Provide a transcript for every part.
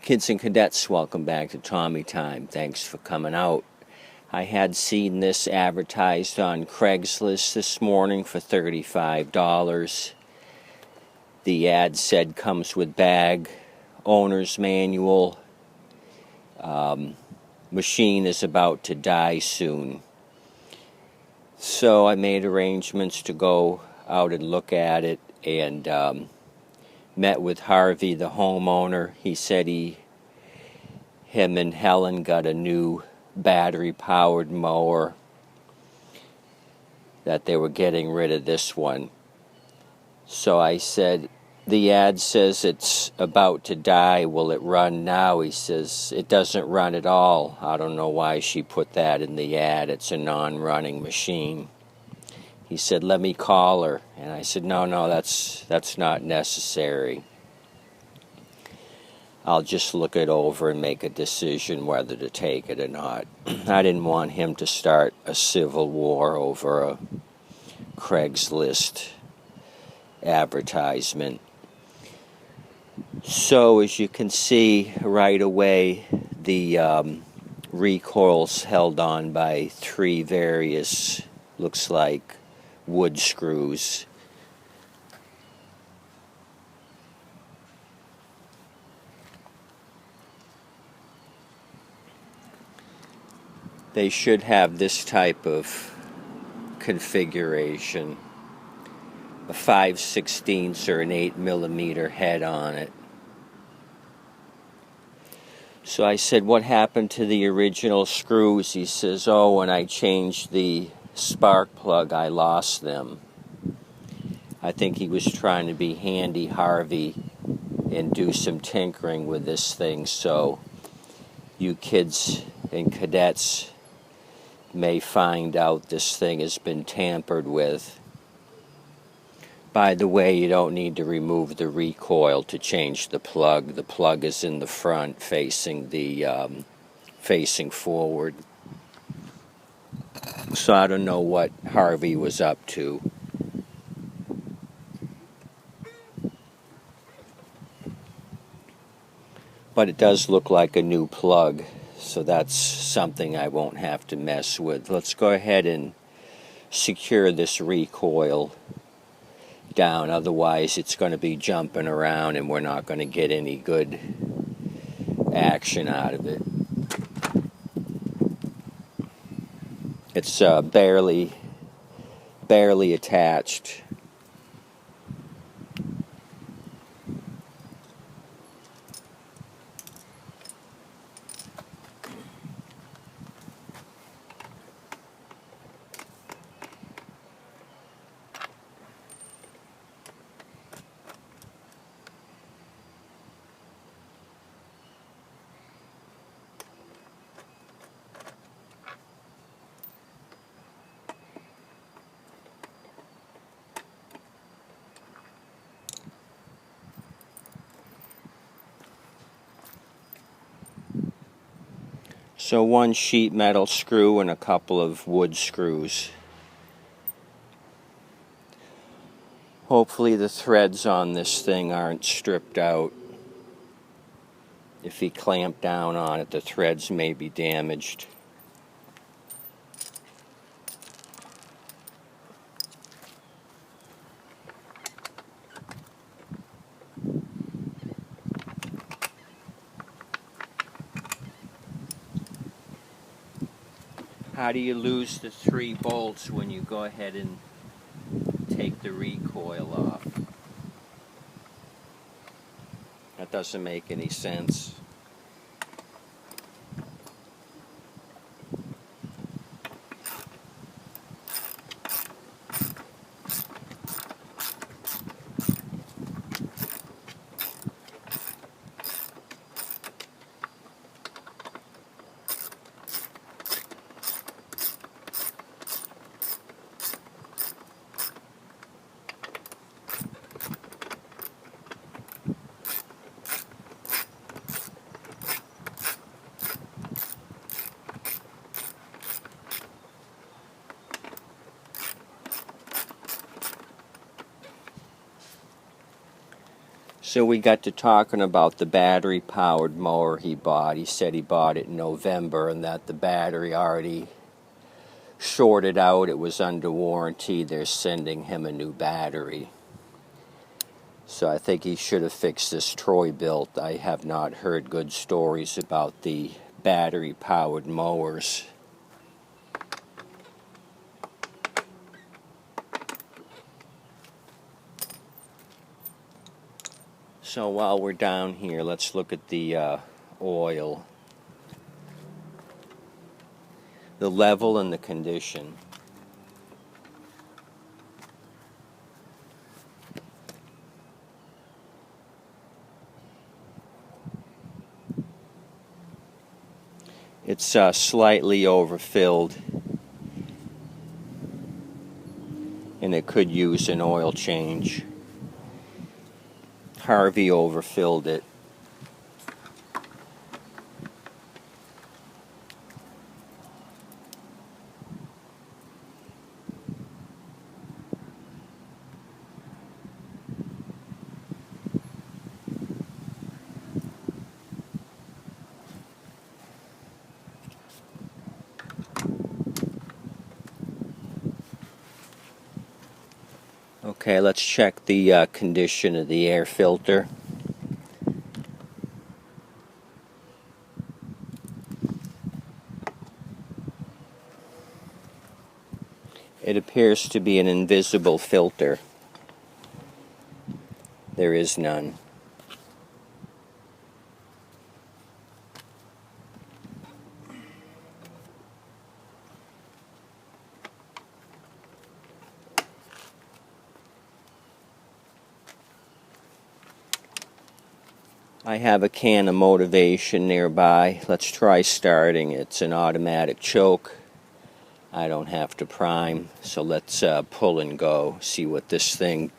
Kids and cadets, welcome back to Tommy Time. Thanks for coming out. I had seen this advertised on Craigslist this morning for $35. The ad said comes with bag, owner's manual, machine is about to die soon. So I made arrangements to go out and look at it, and met with Harvey, the homeowner. He said him and Helen got a new battery-powered mower, that they were getting rid of this one. So I said, the ad says it's about to die. Will it run now? He says, it doesn't run at all. I don't know why she put that in the ad. It's a non-running machine. He said, let me call her. And I said, no, that's not necessary. I'll just look it over and make a decision whether to take it or not. I didn't want him to start a civil war over a Craigslist advertisement. So as you can see right away, the recoil's held on by three various, looks like, wood screws. They should have this type of configuration, a 5/16 or an 8mm head on it. So I said, what happened to the original screws? He says, oh, when I changed the spark plug, I lost them. I think he was trying to be handy Harvey and do some tinkering with this thing, so you kids and cadets may find out this thing has been tampered with. By the way, you don't need to remove the recoil to change the plug. The plug is in the front, facing forward. So I don't know what Harvey was up to. But it does look like a new plug, so that's something I won't have to mess with. Let's go ahead and secure this recoil down, otherwise it's going to be jumping around and we're not going to get any good action out of it. It's barely attached. So one sheet metal screw and a couple of wood screws. Hopefully the threads on this thing aren't stripped out. If he clamped down on it, the threads may be damaged. How do you lose the 3 bolts when you go ahead and take the recoil off? That doesn't make any sense. So we got to talking about the battery-powered mower he bought. He said he bought it in November and that the battery already shorted out. It was under warranty. They're sending him a new battery. So I think he should have fixed this Troy-Bilt. I have not heard good stories about the battery-powered mowers. So while we're down here, let's look at the oil. The level and the condition. It's slightly overfilled, and it could use an oil change. Harvey overfilled it. Okay, let's check the condition of the air filter. It appears to be an invisible filter. There is none. I have a can of Motivation nearby. Let's try starting. It's an automatic choke. I don't have to prime, so let's pull and go, see what this thing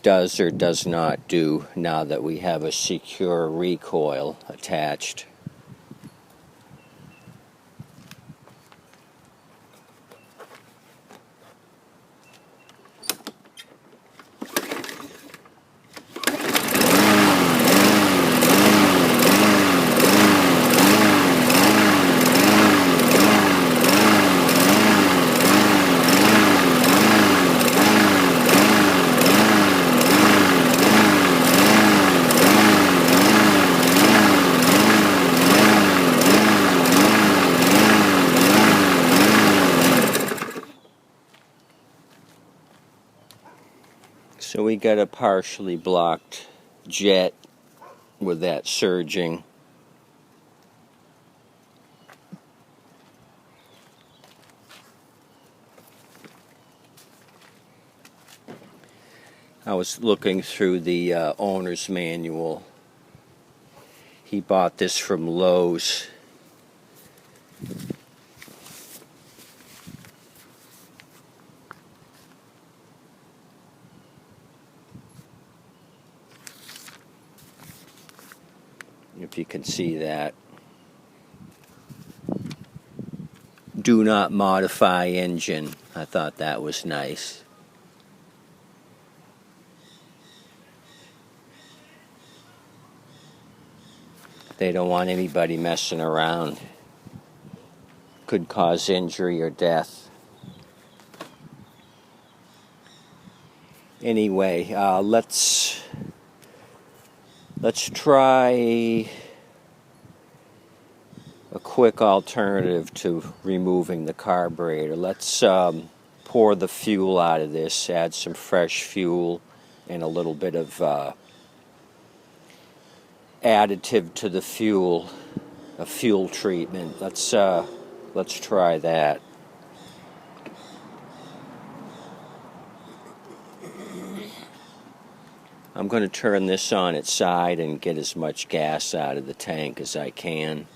does or does not do now that we have a secure recoil attached. So we got a partially blocked jet with that surging. I was looking through the owner's manual. He bought this from Lowe's. If you can see that. Do not modify engine. I thought that was nice. They don't want anybody messing around. Could cause injury or death. Anyway, let's try a quick alternative to removing the carburetor. Let's pour the fuel out of this, add some fresh fuel and a little bit of additive to the fuel, a fuel treatment. Let's try that. I'm going to turn this on its side and get as much gas out of the tank as I can.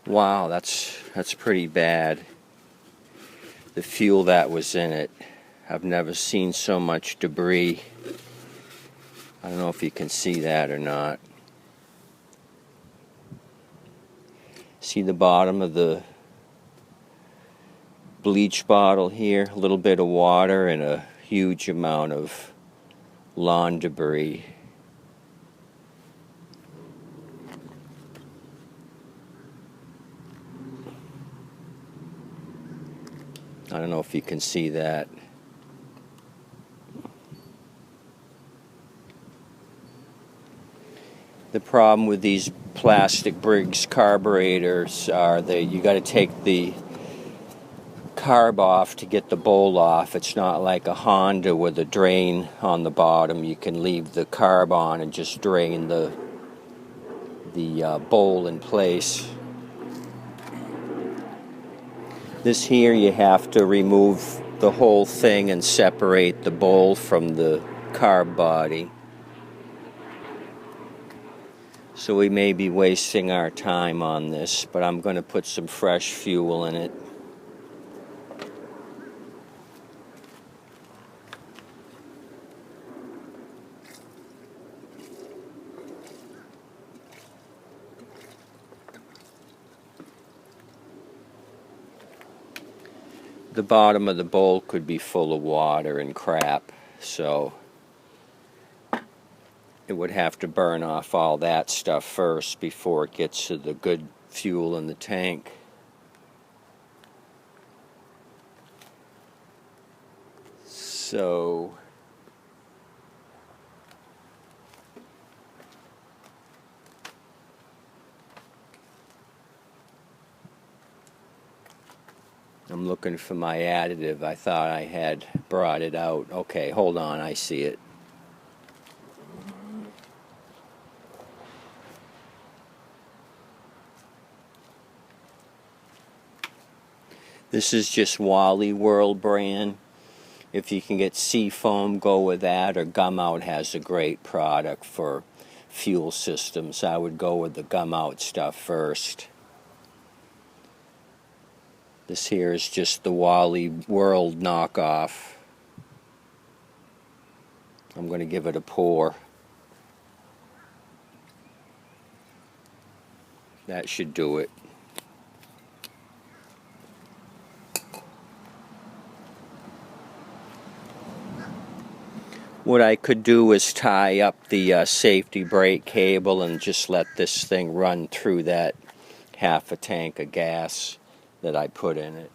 Wow, that's pretty bad. The fuel that was in it. I've never seen so much debris. I don't know if you can see that or not. See the bottom of the bleach bottle here? A little bit of water and a huge amount of lawn debris. I don't know if you can see that. The problem with these plastic Briggs carburetors are that you got to take the carb off to get the bowl off. It's not like a Honda with a drain on the bottom. You can leave the carb on and just drain the bowl in place. This here you have to remove the whole thing and separate the bowl from the carb body. So we may be wasting our time on this, but I'm going to put some fresh fuel in it. The bottom of the bowl could be full of water and crap, so it would have to burn off all that stuff first before it gets to the good fuel in the tank. So I'm looking for my additive. I thought I had brought it out. Okay, hold on, I see it. This is just Wally World brand. If you can get Seafoam, go with that, or Gum Out has a great product for fuel systems. I would go with the Gum Out stuff first. This here is just the Wally World knockoff. I'm going to give it a pour. That should do it. What I could do is tie up the safety brake cable and just let this thing run through that half a tank of gas that I put in it.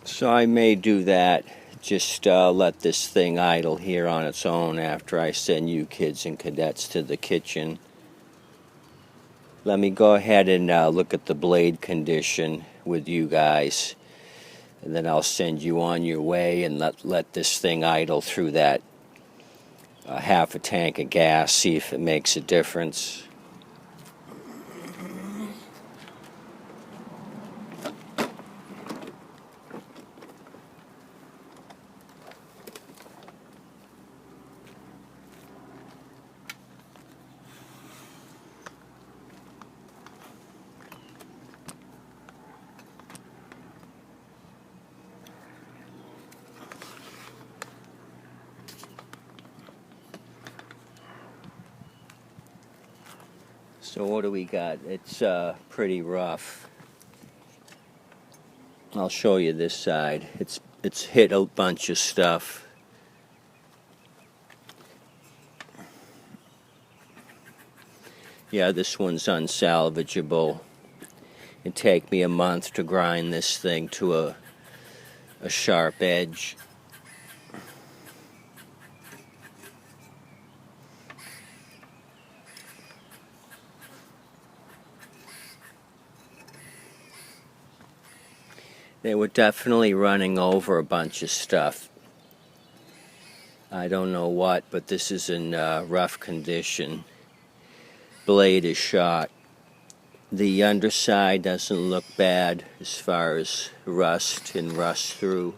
So I may do that, just let this thing idle here on its own after I send you kids and cadets to the kitchen. Let me go ahead and look at the blade condition with you guys. and then I'll send you on your way and let this thing idle through that half a tank of gas, see if it makes a difference. So what do we got? It's pretty rough. I'll show you this side. It's hit a bunch of stuff. Yeah, this one's unsalvageable. It'd take me a month to grind this thing to a sharp edge. They were definitely running over a bunch of stuff. I don't know what, but this is in rough condition. Blade is shot. The underside doesn't look bad as far as rust and rust through.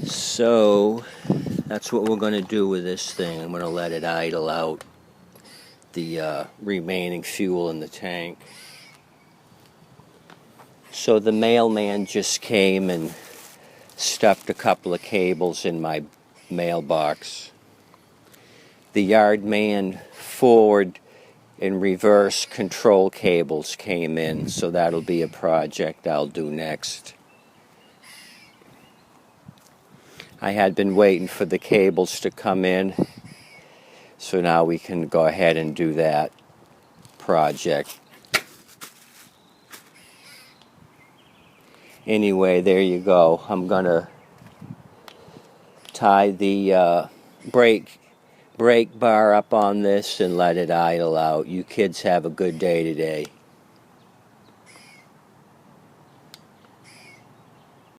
So that's what we're going to do with this thing. I'm going to let it idle out the remaining fuel in the tank. So the mailman just came and stuffed a couple of cables in my mailbox. The yard man forward and reverse control cables came in, so that'll be a project I'll do next. I had been waiting for the cables to come in, so now we can go ahead and do that project. Anyway, there you go. I'm going to tie the brake bar up on this and let it idle out. You kids have a good day today.